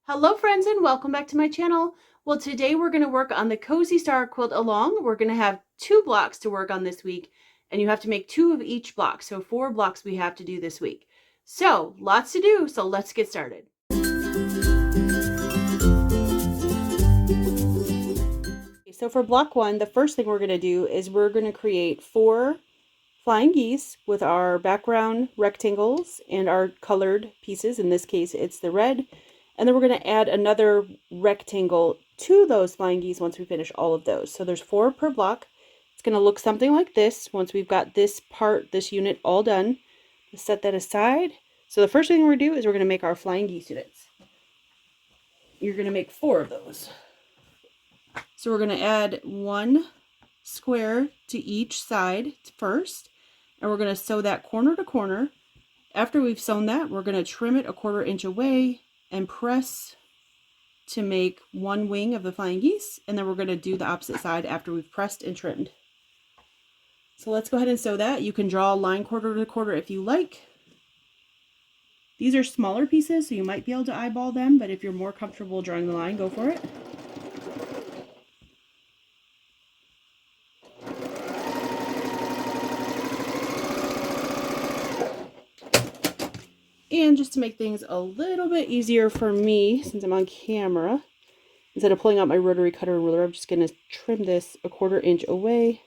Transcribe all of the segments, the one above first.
Hello friends and welcome back to my channel. Well, today we're going to work on the Cozy Star Quilt Along. We're going to have 2 blocks to work on this week, and you have to make 2 of each block. So 4 blocks we have to do this week. So lots to do, so let's get started. So for block 1, the first thing we're going to do is we're going to create 4 flying geese with our background rectangles and our colored pieces. In this case, it's the red. And then we're going to add another rectangle to those flying geese once we finish all of those. So there's 4 per block. It's going to look something like this once we've got this part, this unit all done. Let's set that aside. So the first thing we're going to do is we're going to make our flying geese units. You're going to make 4 of those. So we're going to add 1 square to each side first. And we're going to sew that corner to corner. After we've sewn that, we're going to trim it 1/4 inch away and press to make 1 wing of the flying geese, and then we're going to do the opposite side after we've pressed and trimmed. So let's go ahead and sew that. You can draw a line 1/4 to 1/4 if you like. These are smaller pieces, so you might be able to eyeball them, but if you're more comfortable drawing the line, go for it. And just to make things a little bit easier for me, since I'm on camera, instead of pulling out my rotary cutter and ruler, I'm just going to trim this 1/4 inch away.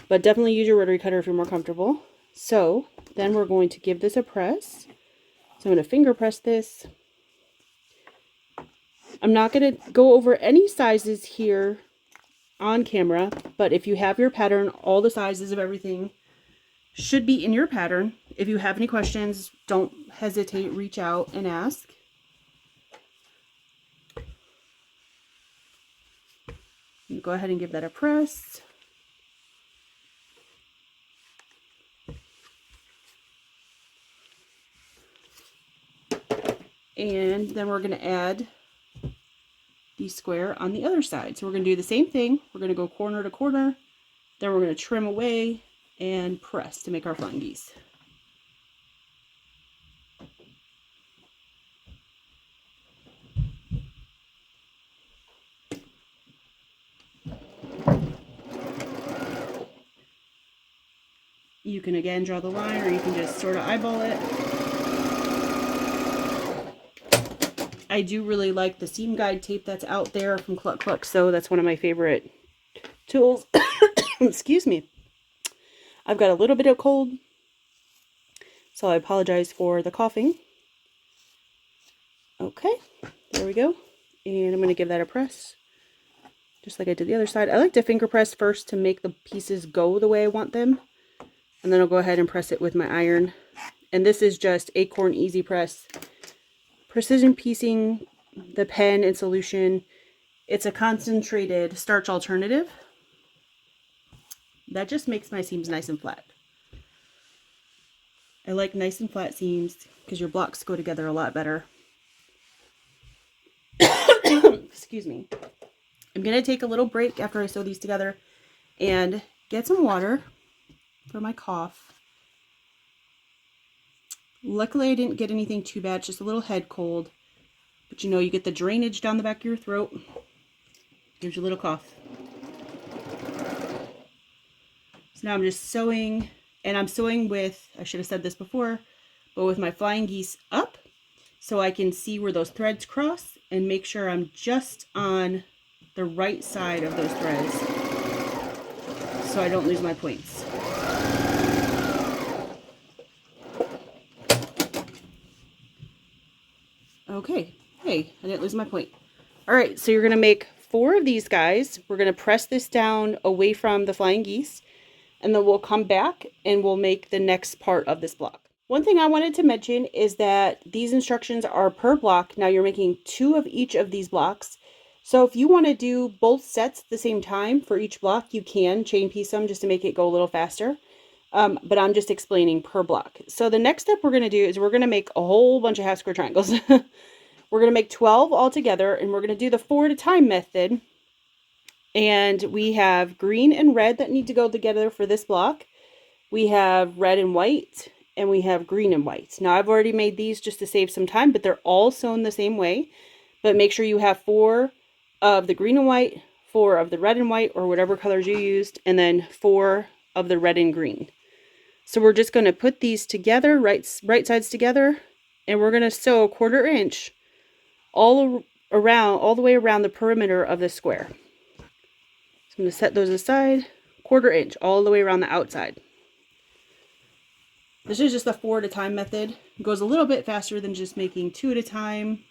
But definitely use your rotary cutter if you're more comfortable. So then we're going to give this a press. So I'm going to finger press this. I'm not going to go over any sizes here on camera, but if you have your pattern, all the sizes of everything should be in your pattern. If you have any questions, don't hesitate, reach out and ask. Go ahead and give that a press. And then we're going to add the square on the other side. So we're going to do the same thing. We're going to go corner to corner. Then we're going to trim away and press to make our flying geese. You can again draw the line, or you can just sort of eyeball it. I do really like the seam guide tape that's out there from Cluck Cluck, so that's one of my favorite tools. Excuse me. I've got a little bit of cold, so I apologize for the coughing. Okay, there we go. And I'm going to give that a press, just like I did the other side. I like to finger press first to make the pieces go the way I want them. And then I'll go ahead and press it with my iron. And this is just Acorn Easy Press. Precision piecing the pen in solution. It's a concentrated starch alternative. That just makes my seams nice and flat. I like nice and flat seams because your blocks go together a lot better. Excuse me. I'm going to take a little break after I sew these together and get some water for my cough. Luckily I didn't get anything too bad, just a little head cold. But you know, you get the drainage down the back of your throat. Gives you a little cough. So now I'm just sewing, and I'm sewing with, I should have said this before, but with my flying geese up, so I can see where those threads cross and make sure I'm just on the right side of those threads so I don't lose my points. Okay, hey, I didn't lose my point. All right, so you're going to make 4 of these guys. We're going to press this down away from the flying geese, and then we'll come back and we'll make the next part of this block. One thing I wanted to mention is that these instructions are per block. Now you're making 2 of each of these blocks. So if you want to do both sets at the same time for each block, you can chain piece them just to make it go a little faster. But I'm just explaining per block. So the next step we're going to do is we're going to make a whole bunch of half square triangles. We're going to make 12 all together, and we're going to do the 4 at a time method. And we have green and red that need to go together for this block. We have red and white, and we have green and white. Now I've already made these just to save some time, but they're all sewn the same way. But make sure you have 4 of the green and white, 4 of the red and white, or whatever colors you used, and then 4 of the red and green. So we're just going to put these together, right sides together, and we're going to sew 1/4 inch all the way around the perimeter of the square. So I'm going to set those aside, 1/4 inch all the way around the outside. This is just a 4 at a time method. It goes a little bit faster than just making 2 at a time.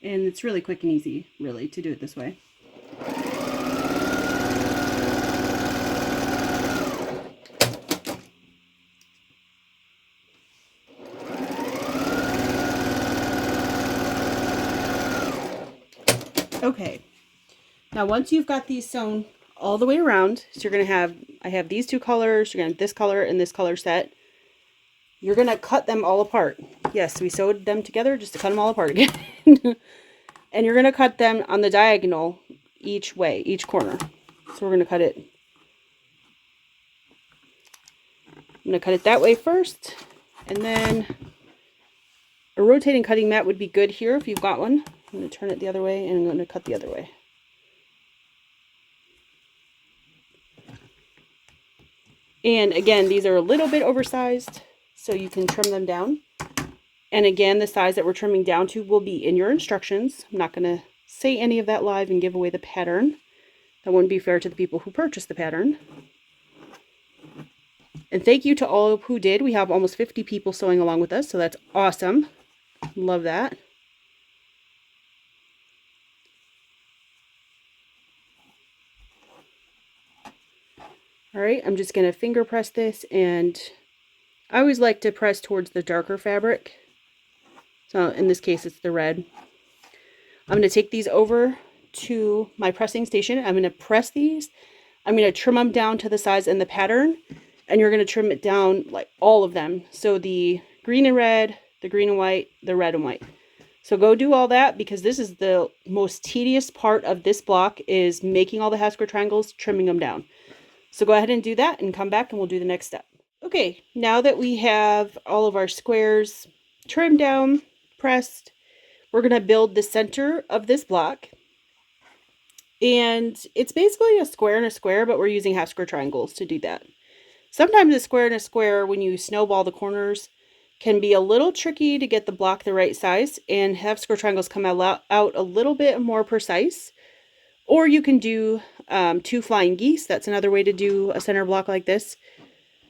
And it's really quick and easy, really, to do it this way. Okay, now once you've got these sewn all the way around, so you're going to have, I have these 2 colors, you're going to have this color and this color set. You're going to cut them all apart. Yes, we sewed them together just to cut them all apart again. And you're going to cut them on the diagonal each way, each corner. So we're going to cut it. I'm going to cut it that way first, and then a rotating cutting mat would be good here if you've got one. I'm going to turn it the other way, and I'm going to cut the other way. And again, these are a little bit oversized, so you can trim them down. And again, the size that we're trimming down to will be in your instructions. I'm not going to say any of that live and give away the pattern. That wouldn't be fair to the people who purchased the pattern. And thank you to all who did. We have almost 50 people sewing along with us, so that's awesome. Love that. All right, I'm just going to finger press this, and I always like to press towards the darker fabric. So in this case, it's the red. I'm going to take these over to my pressing station. I'm going to press these. I'm going to trim them down to the size and the pattern, and you're going to trim it down like all of them. So the green and red, the green and white, the red and white. So go do all that, because this is the most tedious part of this block, is making all the half square triangles, trimming them down. So go ahead and do that and come back and we'll do the next step. Okay, now that we have all of our squares trimmed down, pressed, we're going to build the center of this block. And it's basically a square and a square, but we're using half square triangles to do that. Sometimes a square and a square, when you snowball the corners, can be a little tricky to get the block the right size, and half square triangles come out a little bit more precise. Or you can do 2 flying geese. That's another way to do a center block like this.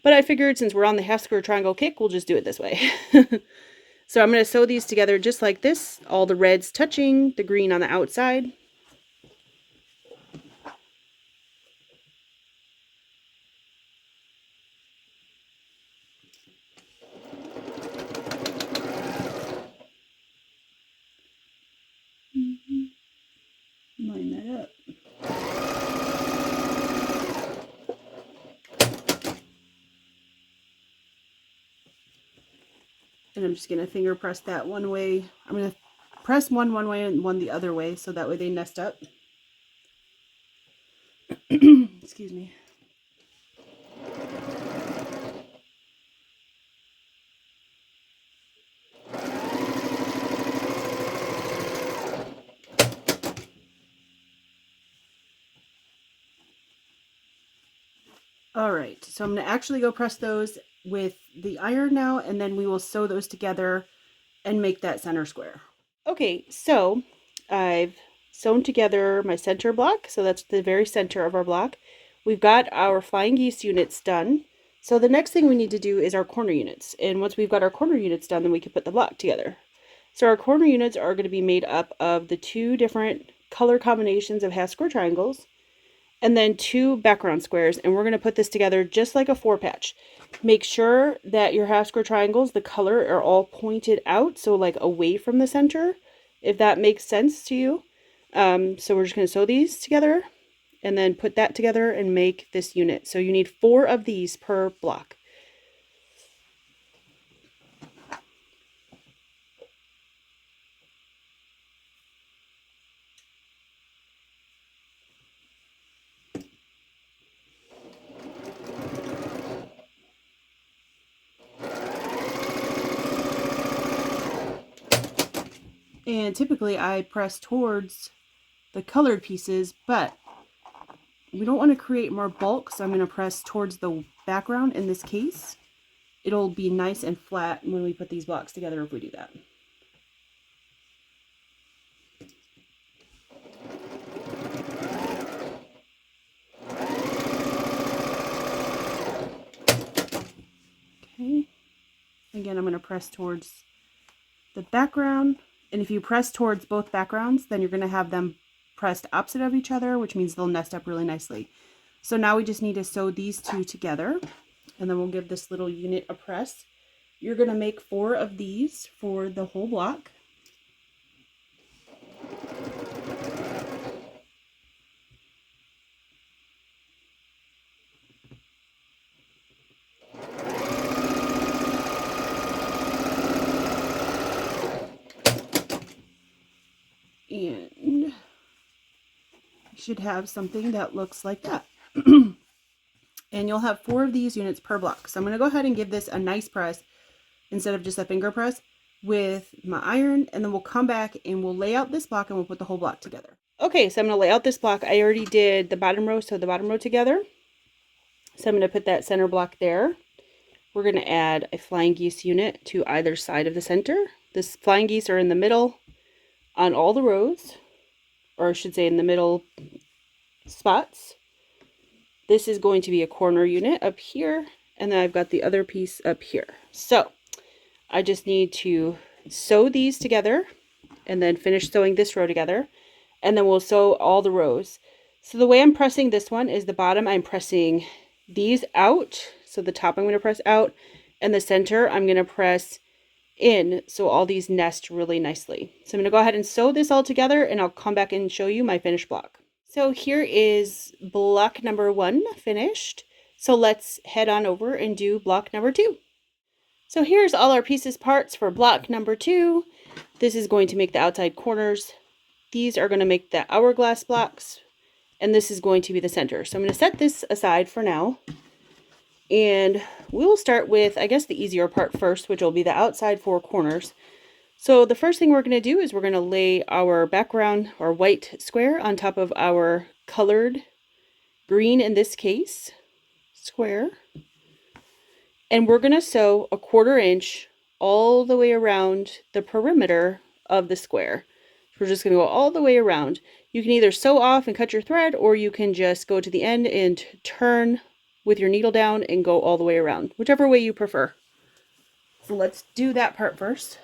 But I figured since we're on the half square triangle kick, we'll just do it this way. So I'm going to sew these together just like this. All the reds touching the green on the outside. Line that up. And I'm just going to finger press that one way. I'm going to press one way and one the other way, so that way they nest up. Excuse me. All right, so I'm going to actually go press those with the iron now, and then we will sew those together and make that center square. Okay, so I've sewn together my center block, so that's the very center of our block. We've got our flying geese units done. So the next thing we need to do is our corner units. And once we've got our corner units done, then we can put the block together. So our corner units are going to be made up of the 2 different color combinations of half square triangles, and then 2 background squares, and we're going to put this together just like a 4-patch. Make sure that your half square triangles, the color, are all pointed out, so like away from the center, if that makes sense to you. So we're just going to sew these together, and then put that together and make this unit. So you need 4 of these per block. And typically I press towards the colored pieces, but we don't want to create more bulk, so I'm going to press towards the background in this case. It'll be nice and flat when we put these blocks together if we do that. Okay. Again, I'm going to press towards the background, and if you press towards both backgrounds, then you're going to have them pressed opposite of each other, which means they'll nest up really nicely. So now we just need to sew these 2 together, and then we'll give this little unit a press. You're going to make 4 of these for the whole block. And you should have something that looks like that. And you'll have 4 of these units per block. So I'm going to go ahead and give this a nice press instead of just a finger press with my iron, and then we'll come back and we'll lay out this block and we'll put the whole block together. Okay, so I'm going to lay out this block. I already did the bottom row, so the bottom row together. So I'm going to put that center block there. We're going to add a flying geese unit to either side of the center. This flying geese are in the middle on all the rows, or I should say in the middle spots. This is going to be a corner unit up here, and then I've got the other piece up here. So I just need to sew these together and then finish sewing this row together, and then we'll sew all the rows. So the way I'm pressing this one is the bottom, I'm pressing these out. So the top I'm going to press out, and the center I'm going to press in, so all these nest really nicely. So I'm going to go ahead and sew this all together, and I'll come back and show you my finished block. So here is block number 1 finished. So let's head on over and do block number 2. So here's all our pieces parts for block number 2. This is going to make the outside corners. These are going to make the hourglass blocks, and this is going to be the center. So I'm going to set this aside for now, and we'll start with, I guess, the easier part first, which will be the outside 4 corners. So the first thing we're going to do is we're going to lay our background, or white square, on top of our colored green, in this case, square. And we're going to sew a 1/4 inch all the way around the perimeter of the square. We're just going to go all the way around. You can either sew off and cut your thread, or you can just go to the end and turn with your needle down and go all the way around, whichever way you prefer. So let's do that part first.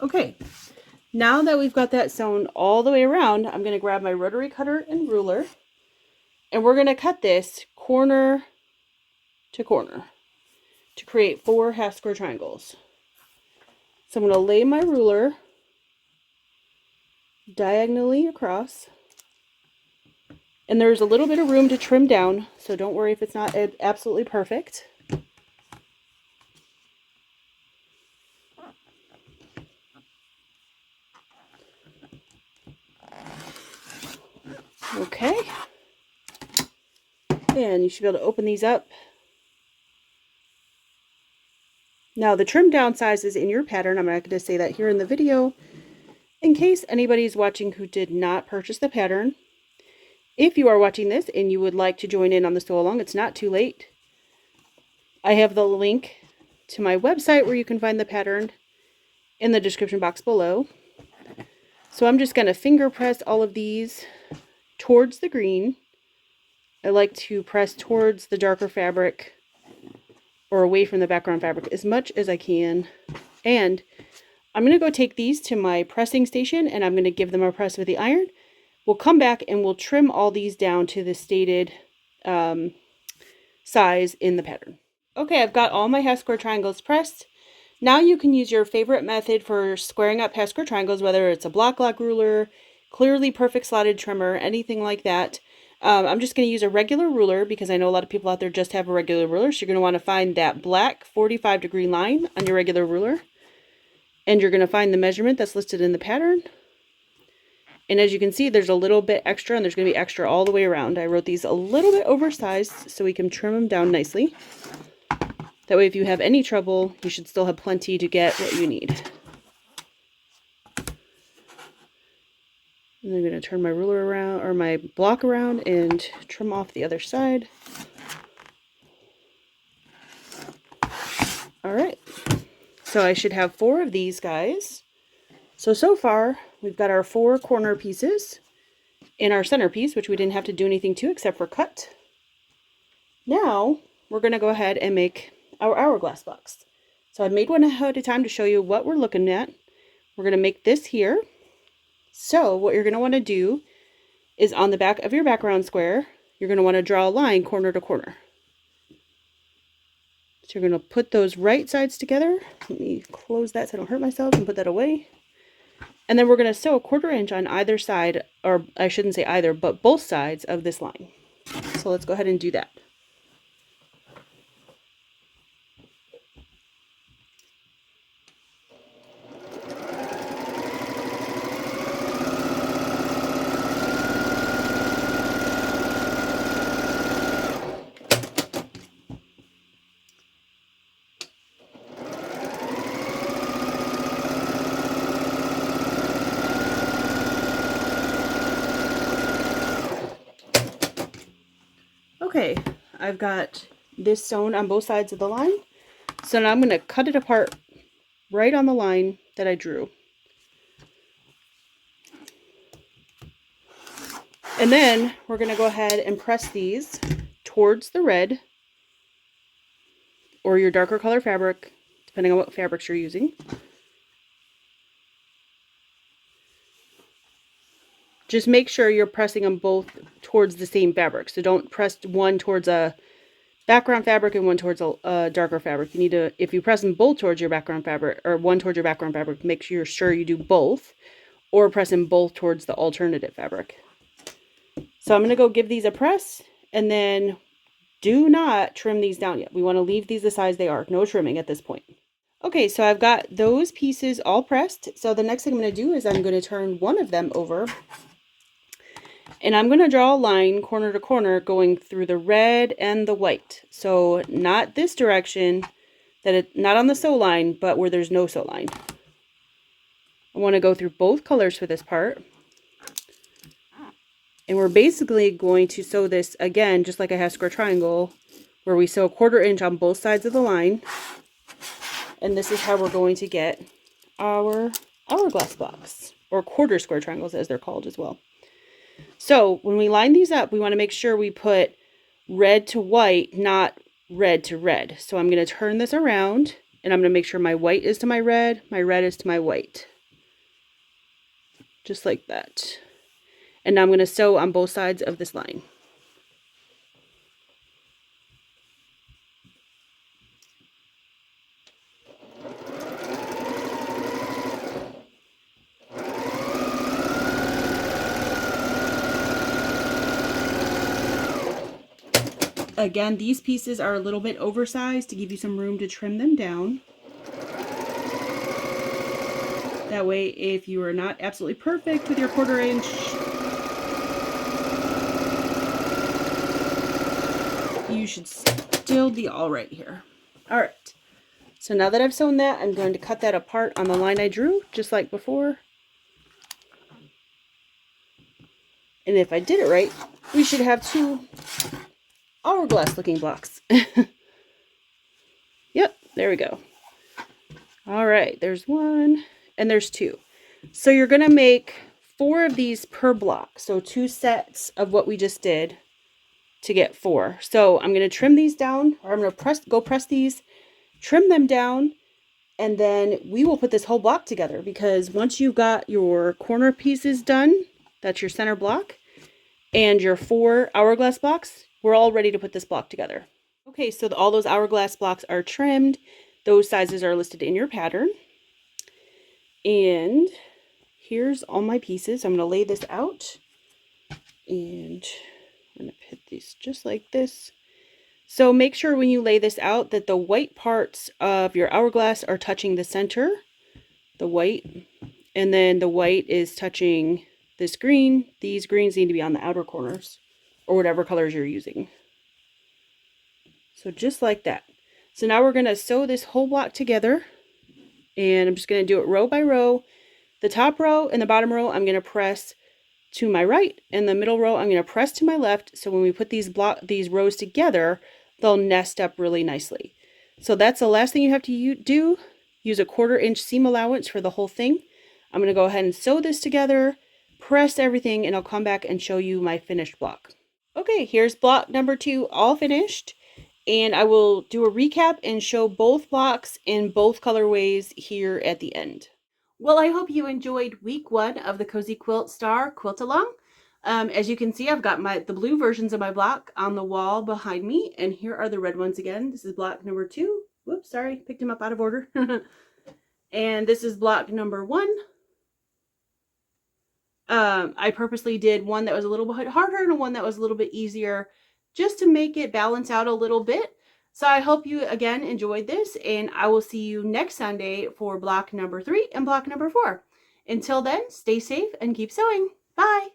Okay, now that we've got that sewn all the way around, I'm going to grab my rotary cutter and ruler, and we're going to cut this corner to corner to create 4 half square triangles. So I'm going to lay my ruler diagonally across, and there's a little bit of room to trim down, so don't worry if it's not absolutely perfect. Okay, and you should be able to open these up. Now the trim down size is in your pattern. I'm not going to say that here in the video in case anybody's watching who did not purchase the pattern. If you are watching this and you would like to join in on the sew along, it's not too late. I have the link to my website where you can find the pattern in the description box below. So I'm just going to finger press all of these towards the green. I like to press towards the darker fabric or away from the background fabric as much as I can. And I'm going to go take these to my pressing station and I'm going to give them a press with the iron. We'll come back and we'll trim all these down to the stated size in the pattern. Okay, I've got all my half square triangles pressed. Now you can use your favorite method for squaring up half square triangles, whether it's a block lock ruler, clearly perfect slotted trimmer, anything like that. I'm just going to use a regular ruler because I know a lot of people out there just have a regular ruler. So you're going to want to find that black 45-degree line on your regular ruler. And you're going to find the measurement that's listed in the pattern. And as you can see, there's a little bit extra, and there's going to be extra all the way around. I wrote these a little bit oversized so we can trim them down nicely. That way if you have any trouble, you should still have plenty to get what you need. And I'm going to turn my ruler around, or my block around, and trim off the other side. Alright, so I should have 4 of these guys. So far, we've got our 4 corner pieces and our centerpiece, which we didn't have to do anything to except for cut. Now, we're going to go ahead and make our hourglass box. So I made one ahead of time to show you what we're looking at. We're going to make this here. So what you're going to want to do is on the back of your background square, you're going to want to draw a line corner to corner. So you're going to put those right sides together. Let me close that so I don't hurt myself and put that away. And then we're going to sew a 1/4 inch on either side, or I shouldn't say either, but both sides of this line. So let's go ahead and do that. Okay, I've got this sewn on both sides of the line. So now I'm going to cut it apart right on the line that I drew. And then we're going to go ahead and press these towards the red or your darker color fabric, depending on what fabrics you're using. Just make sure you're pressing them both towards the same fabric. So don't press one towards a background fabric and one towards a darker fabric. You need to, if you press them both towards your background fabric, or one towards your background fabric, make sure you do both, or press them both towards the alternative fabric. So I'm going to go give these a press, and then do not trim these down yet. We want to leave these the size they are. No trimming at this point. Okay, so I've got those pieces all pressed. So the next thing I'm going to do is I'm going to turn one of them over. And I'm going to draw a line corner to corner going through the red and the white. So not this direction, not on the sew line, but where there's no sew line. I want to go through both colors for this part. And we're basically going to sew this again, just like a half square triangle, where we sew a 1/4 inch on both sides of the line. And this is how we're going to get our hourglass box, or 1/4 square triangles as they're called as well. So when we line these up, we want to make sure we put red to white, not red to red. So I'm going to turn this around, and I'm going to make sure my white is to my red is to my white. Just like that. And now I'm going to sew on both sides of this line. Again, these pieces are a little bit oversized to give you some room to trim them down. That way, if you are not absolutely perfect with your 1/4 inch, you should still be all right here. All right. So now that I've sewn that, I'm going to cut that apart on the line I drew, just like before. And if I did it right, we should have 2 hourglass looking blocks. Yep, There we go. All right, there's one and there's two. So you're going to make 4 of these per block. So 2 sets of what we just did to get 4. So I'm going to trim these down, or I'm going to press these, trim them down, and then we will put this whole block together, because once you've got your corner pieces done, that's your center block, and your 4 hourglass blocks, we're all ready to put this block together. Okay, so all those hourglass blocks are trimmed. Those sizes are listed in your pattern. And here's all my pieces. I'm going to lay this out. And I'm going to put these just like this. So make sure when you lay this out that the white parts of your hourglass are touching the center, the white, and then the white is touching this green. These greens need to be on the outer corners, or whatever colors you're using. So just like that. So now we're going to sew this whole block together, and I'm just going to do it row by row. The top row and the bottom row I'm going to press to my right, and the middle row I'm going to press to my left, so when we put these rows together, they'll nest up really nicely. So that's the last thing you have to do. Use a 1/4 inch seam allowance for the whole thing. I'm going to go ahead and sew this together, press everything, and I'll come back and show you my finished block. Okay, here's block number 2 all finished, and I will do a recap and show both blocks in both colorways here at the end. Well, I hope you enjoyed week 1 of the Cozy Star Quilt Along. As you can see, I've got the blue versions of my block on the wall behind me, and here are the red ones again. This is block number 2. Whoops, sorry, picked them up out of order. And this is block number 1. I purposely did one that was a little bit harder and one that was a little bit easier, just to make it balance out a little bit. So I hope you again enjoyed this, and I will see you next Sunday for block number 3 and block number 4. Until then, stay safe and keep sewing. Bye!